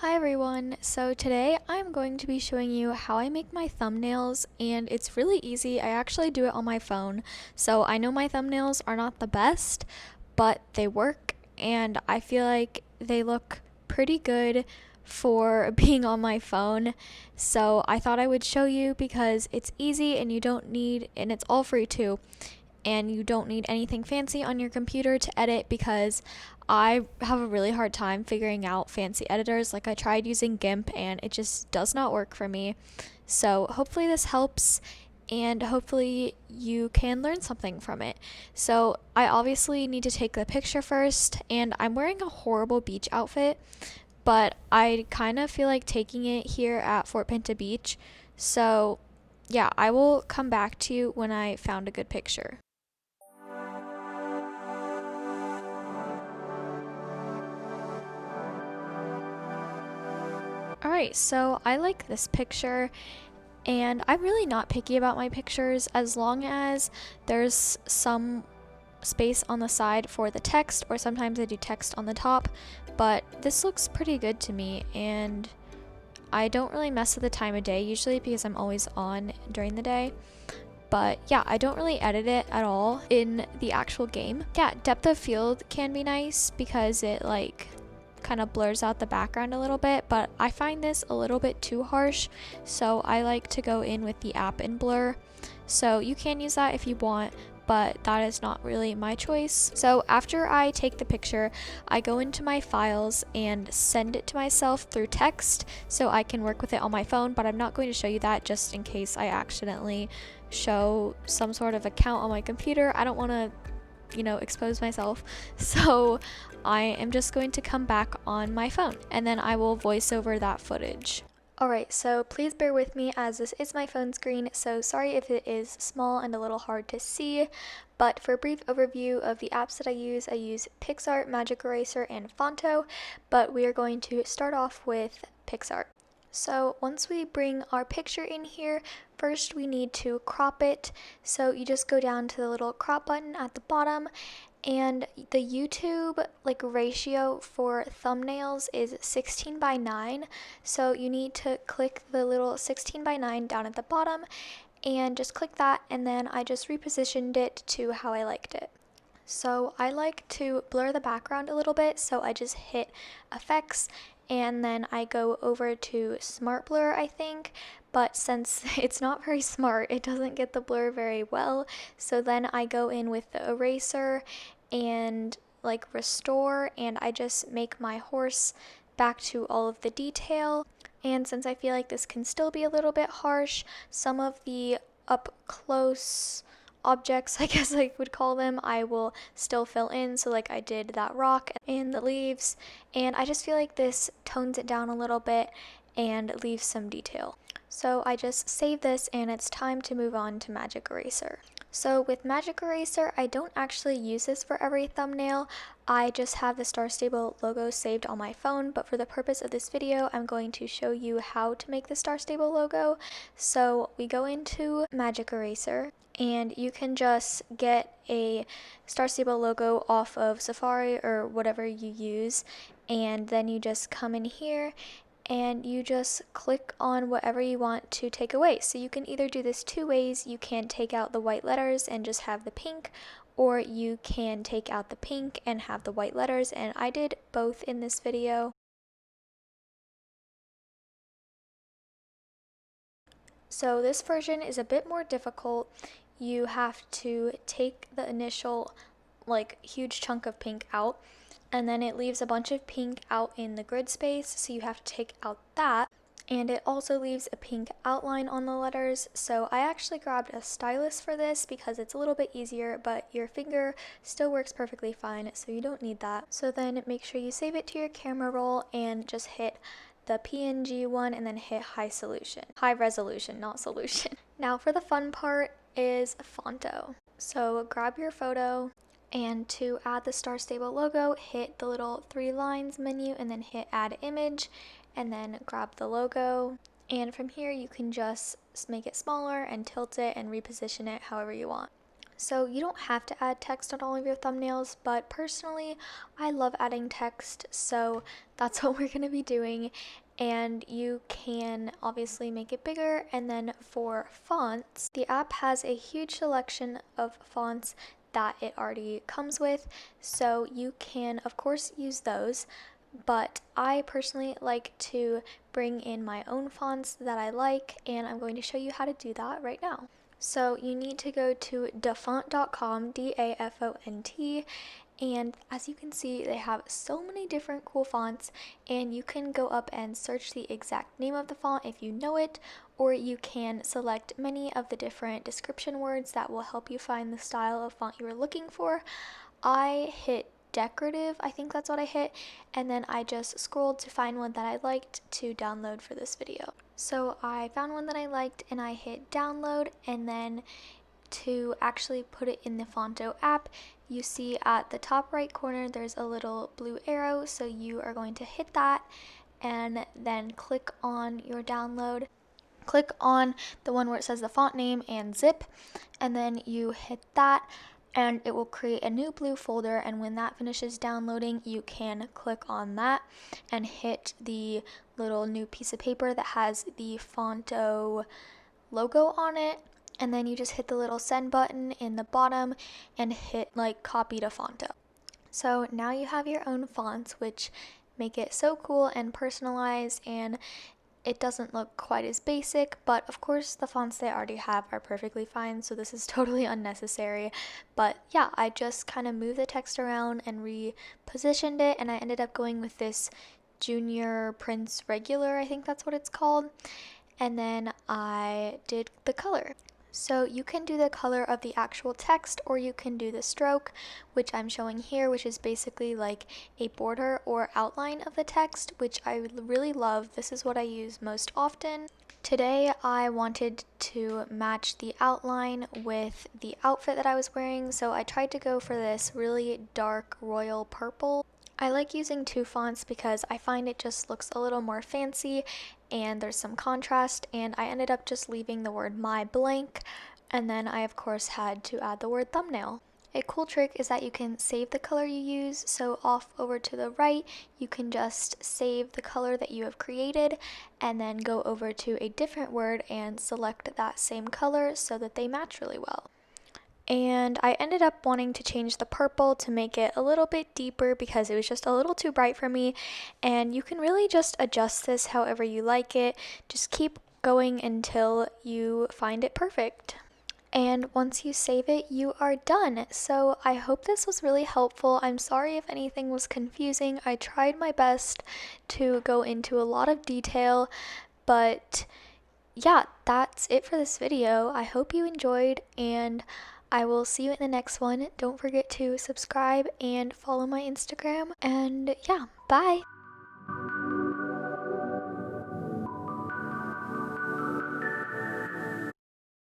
Hi everyone, so today I'm going to be showing you how I make my thumbnails, and it's really easy. I actually do it on my phone, so I know my thumbnails are not the best, but they work and I feel like they look pretty good for being on my phone. So I thought I would show you because it's easy and and it's all free too, and you don't need anything fancy on your computer to edit because I have a really hard time figuring out fancy editors. Like, I tried using GIMP and it just does not work for me. So hopefully this helps and hopefully you can learn something from it. So I obviously need to take the picture first, and I'm wearing a horrible beach outfit, but I kind of feel like taking it here at Fort Pinta Beach. So yeah, I will come back to you when I found a good picture. Alright, so I like this picture, and I'm really not picky about my pictures as long as there's some space on the side for the text, or sometimes I do text on the top, but this looks pretty good to me, and I don't really mess with the time of day usually because I'm always on during the day. But yeah, I don't really edit it at all in the actual game. Yeah, depth of field can be nice because it kind of blurs out the background a little bit, but I find this a little bit too harsh, so I like to go in with the app and blur. So you can use that if you want, but that is not really my choice. So after I take the picture, I go into my files and send it to myself through text so I can work with it on my phone, but I'm not going to show you that just in case I accidentally show some sort of account on my computer. I don't want to expose myself. So I am just going to come back on my phone and then I will voice over that footage. Alright, so please bear with me as this is my phone screen, so sorry if it is small and a little hard to see, but for a brief overview of the apps that I use PicsArt, Magic Eraser, and Phonto, but we are going to start off with PicsArt. So once we bring our picture in here, first we need to crop it. So you just go down to the little crop button at the bottom, and the YouTube ratio for thumbnails is 16:9. So you need to click the little 16:9 down at the bottom and just click that, and then I just repositioned it to how I liked it. So I like to blur the background a little bit, so I just hit effects and then I go over to smart blur, I think, but since it's not very smart, it doesn't get the blur very well. So then I go in with the eraser and restore, and I just make my horse back to all of the detail. And since I feel like this can still be a little bit harsh, some of the up close objects, I guess I would call them, I will still fill in. So I did that rock and the leaves, and I just feel like this tones it down a little bit and leaves some detail. So I just save this, and it's time to move on to Magic Eraser. So with Magic Eraser, I don't actually use this for every thumbnail. I just have the Star Stable logo saved on my phone, but for the purpose of this video, I'm going to show you how to make the Star Stable logo. So we go into Magic Eraser, and you can just get a Star Stable logo off of Safari or whatever you use, and then you just come in here and you just click on whatever you want to take away. So you can either do this two ways. You can take out the white letters and just have the pink, or you can take out the pink and have the white letters, and I did both in this video. So this version is a bit more difficult. You have to take the initial huge chunk of pink out, and then it leaves a bunch of pink out in the grid space, so you have to take out that. And it also leaves a pink outline on the letters, so I actually grabbed a stylus for this because it's a little bit easier, but your finger still works perfectly fine, so you don't need that. So then make sure you save it to your camera roll and just hit the PNG one and then hit high resolution, not solution. Now for the fun part is Phonto. So grab your photo, and to add the Star Stable logo, hit the little three lines menu and then hit add image, and then grab the logo. And from here you can just make it smaller and tilt it and reposition it however you want. So you don't have to add text on all of your thumbnails, but personally, I love adding text, so that's what we're going to be doing. And you can obviously make it bigger. And then for fonts, the app has a huge selection of fonts that it already comes with, so you can of course use those. But I personally like to bring in my own fonts that I like, and I'm going to show you how to do that right now. So you need to go to dafont.com, DAFONT, and as you can see, they have so many different cool fonts, and you can go up and search the exact name of the font if you know it, or you can select many of the different description words that will help you find the style of font you are looking for. I hit decorative, I think that's what I hit, and then I just scrolled to find one that I liked to download for this video. So I found one that I liked and I hit download, and then to actually put it in the Phonto app, you see at the top right corner there's a little blue arrow, so you are going to hit that and then click on your download. Click on the one where it says the font name and zip, and then you hit that and it will create a new blue folder, and when that finishes downloading, you can click on that and hit the little new piece of paper that has the Phonto logo on it, and then you just hit the little send button in the bottom and hit like copy to Phonto. So now you have your own fonts, which make it so cool and personalized, and it doesn't look quite as basic, but of course the fonts they already have are perfectly fine, so this is totally unnecessary. But yeah, I just kind of moved the text around and repositioned it, and I ended up going with this Junior Prince Regular, I think that's what it's called, and then I did the color. So you can do the color of the actual text, or you can do the stroke, which I'm showing here, which is basically like a border or outline of the text, which I really love. This is what I use most often. Today I wanted to match the outline with the outfit that I was wearing, so I tried to go for this really dark royal purple. I like using two fonts because I find it just looks a little more fancy and there's some contrast, and I ended up just leaving the word my blank, and then I of course had to add the word thumbnail. A cool trick is that you can save the color you use, so off over to the right you can just save the color that you have created and then go over to a different word and select that same color so that they match really well. And I ended up wanting to change the purple to make it a little bit deeper because it was just a little too bright for me, and you can really just adjust this however you like it. Just keep going until you find it perfect. And once you save it, you are done. So I hope this was really helpful. I'm sorry if anything was confusing. I tried my best to go into a lot of detail, but yeah, that's it for this video. I hope you enjoyed, and I will see you in the next one. Don't forget to subscribe and follow my Instagram. And yeah, bye!